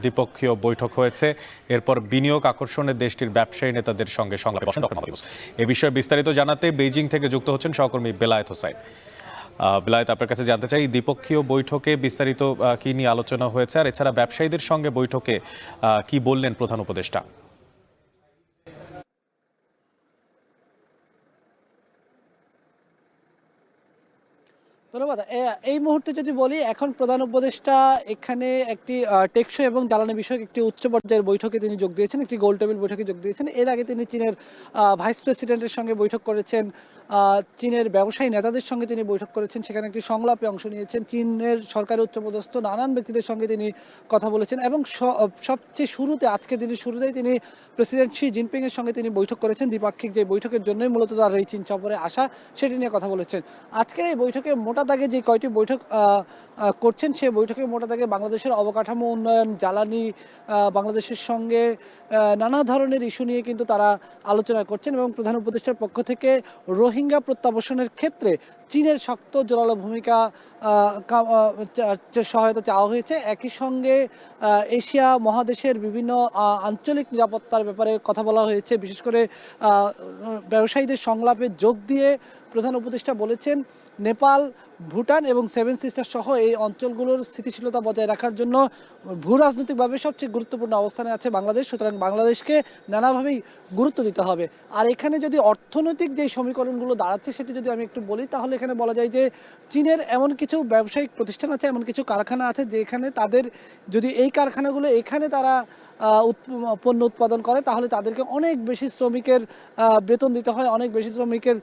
দ্বিপক্ষীয় বৈঠক হয়েছে। এরপর বিনিয়োগ আকর্ষণে দেশটির ব্যবসায়ী নেতাদের সঙ্গে সংলাপে বসেন ডক্টর মোহাম্মদ ইউনূস। এ বিষয়ে বিস্তারিত জানাতে বেইজিং থেকে যুক্ত হচ্ছেন সহকর্মী বেলায়েত হোসাইন। বেলায়েত, আপনার কাছে জানতে চাই, দ্বিপক্ষীয় বৈঠকে বিস্তারিত কি নিয়ে আলোচনা হয়েছে, আর এছাড়া ব্যবসায়ীদের সঙ্গে বৈঠকে কি বললেন প্রধান উপদেষ্টা? ধন্যবাদ। এই মুহূর্তে যদি বলি, এখন প্রধান উপদেষ্টা এখানে একটি টেকসই এবং জ্বালানি বিষয়ক একটি উচ্চ পর্যায়ের বৈঠকে তিনি যোগ দিয়েছেন, একটি গোল টেবিল বৈঠকে যোগ দিয়েছেন। এর আগে তিনি চীনের ভাইস প্রেসিডেন্টের সঙ্গে বৈঠক করেছেন, চীনের ব্যবসায়ী নেতাদের সঙ্গে তিনি বৈঠক করেছেন, সেখানে একটি সংলাপে অংশ নিয়েছেন। চীনের সরকারি উচ্চপদস্থ নানান ব্যক্তিদের সঙ্গে তিনি কথা বলেছেন এবং সবচেয়ে শুরুতে, আজকে দিনের শুরুতেই তিনি প্রেসিডেন্ট শি জিনপিংয়ের সঙ্গে তিনি বৈঠক করেছেন। দ্বিপাক্ষিক যে বৈঠকের জন্যই মূলত তার এই চীন সফরে আসা, সেটি নিয়ে কথা বলেছেন। আজকের এই বৈঠকে মোটা দাগে যে কয়টি বৈঠক করছেন, সেই বৈঠকে মোটা দাগে বাংলাদেশের অবকাঠামো উন্নয়ন, জ্বালানি, বাংলাদেশের সঙ্গে নানা ধরনের ইস্যু নিয়ে কিন্তু তারা আলোচনা করছেন এবং প্রধান উপদেষ্টার পক্ষ থেকে রোহিঙ্গা প্রত্যাবাসনের ক্ষেত্রে চীনের শক্ত জোরালো ভূমিকা সহায়তা চাওয়া হয়েছে। একই সঙ্গে এশিয়া মহাদেশের বিভিন্ন আঞ্চলিক নিরাপত্তার ব্যাপারে কথা বলা হয়েছে। বিশেষ করে ব্যবসায়ীদের সংলাপে যোগ দিয়ে প্রধান উপদেষ্টা বলেছেন, নেপাল, ভুটান এবং সেভেন সিস্টার সহ এই অঞ্চলগুলোর স্থিতিশীলতা বজায় রাখার জন্য ভূ রাজনৈতিকভাবে সবচেয়ে গুরুত্বপূর্ণ অবস্থানে আছে বাংলাদেশ। সুতরাং বাংলাদেশকে নানাভাবেই গুরুত্ব দিতে হবে। আর এখানে যদি অর্থনৈতিক যে সমীকরণগুলো দাঁড়াচ্ছে সেটি যদি আমি একটু বলি, তাহলে এখানে বলা যায় যে চীনের এমন কিছু ব্যবসায়িক প্রতিষ্ঠান আছে, এমন কিছু কারখানা আছে যেখানে তাদের, যদি এই কারখানাগুলো এখানে তারা পণ্য উৎপাদন করে, তাহলে তাদেরকে অনেক বেশি শ্রমিকের বেতন দিতে হয়, অনেক বেশি শ্রমিকের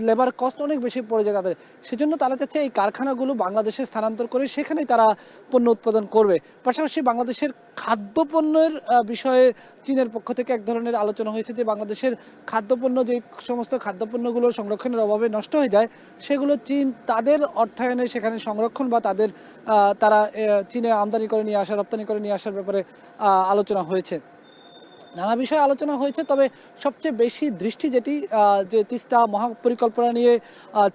লেবার কস্ট অনেক বেশি পড়ে যায় তাদের। সেজন্য তারা চাচ্ছে এই কারখানাগুলো বাংলাদেশে স্থানান্তর করে সেখানেই তারা পণ্য উৎপাদন করবে। পাশাপাশি বাংলাদেশের খাদ্যপণ্যের বিষয়ে চীনের পক্ষ থেকে এক ধরনের আলোচনা হয়েছে যে বাংলাদেশের খাদ্যপণ্য, যে সমস্ত খাদ্যপণ্যগুলো সংরক্ষণের অভাবে নষ্ট হয়ে যায়, সেগুলো চীন তাদের অর্থায়নে সেখানে সংরক্ষণ বা তারা চীনে আমদানি করে নিয়ে আসা, রপ্তানি করে নিয়ে আসার ব্যাপারে আলোচনা হয়েছে। নানা বিষয়ে আলোচনা হয়েছে, তবে সবচেয়ে বেশি দৃষ্টি যে তিস্তা মহাপরিকল্পনা নিয়ে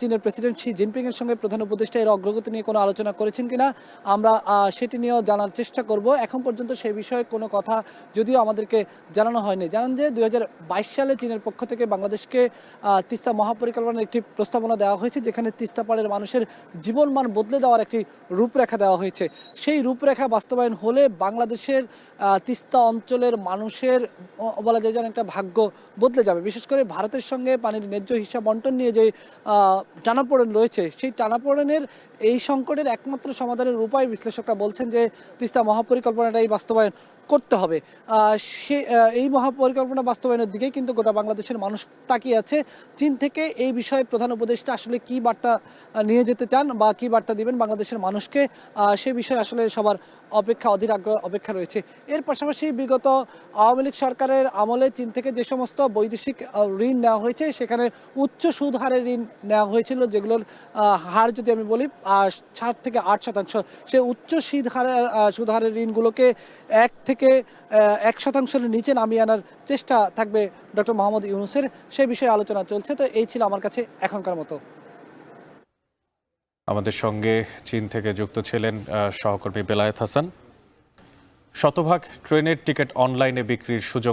চীনের প্রেসিডেন্ট শি জিনপিংয়ের সঙ্গে প্রধান উপদেষ্টা এর অগ্রগতি নিয়ে কোনো আলোচনা করেছেন কিনা আমরা সেটি নিয়েও জানার চেষ্টা করব। এখন পর্যন্ত সে বিষয়ে কোনো কথা যদিও আমাদেরকে জানানো হয়নি। জানান যে 2022 সালে চীনের পক্ষ থেকে বাংলাদেশকে তিস্তা মহাপরিকল্পনার একটি প্রস্তাবনা দেওয়া হয়েছে, যেখানে তিস্তা পাড়ের মানুষের জীবনমান বদলে দেওয়ার একটি রূপরেখা দেওয়া হয়েছে। সেই রূপরেখা বাস্তবায়ন হলে বাংলাদেশের তিস্তা অঞ্চলের মানুষের বলা যায় যেন একটা ভাগ্য বদলে যাবে। বিশেষ করে ভারতের সঙ্গে পানির ন্যায্য হিসাব বন্টন নিয়ে যে টানাপোড়েন রয়েছে, সেই টানাপোড়েনের এই সংকটের একমাত্র সমাধানের উপায় বিশ্লেষকরা বলছেন যে তিস্তা মহাপরিকল্পনাটাই বাস্তবায়ন করতে হবে। এই মহাপরিকল্পনা বাস্তবায়নের দিকেই কিন্তু গোটা বাংলাদেশের মানুষ তাকিয়ে আছে। চীন থেকে এই বিষয়ে প্রধান উপদেষ্টা আসলে কি বার্তা নিয়ে যেতে চান বা কি বার্তা দিবেন বাংলাদেশের মানুষকে, সে বিষয়ে আসলে সবার অধীর আগ্রহ অপেক্ষা রয়েছে। এর পাশাপাশি বিগত আওয়ামী লীগ সরকারের আমলে চীন থেকে যে সমস্ত বৈদেশিক ঋণ নেওয়া হয়েছে, সেখানে উচ্চ সুদ হারে ঋণ নেওয়া হয়েছিল, যেগুলোর হার যদি আমি বলি 7 থেকে 8%। সেই উচ্চ সুদ হারের ঋণগুলোকে 1 থেকে 1% নিচে নামিয়ে আনার চেষ্টা থাকবে ডক্টর মোহাম্মদ ইউনূসের। সে বিষয়ে আলোচনা চলছে। তো এই ছিল আমার কাছে এখনকার মতো। আমাদের সঙ্গে চীন থেকে যুক্ত ছিলেন সহকর্মী বেলায়েত হাসান। শতভাগ ট্রেনের টিকিট অনলাইনে বিক্রির সুযোগ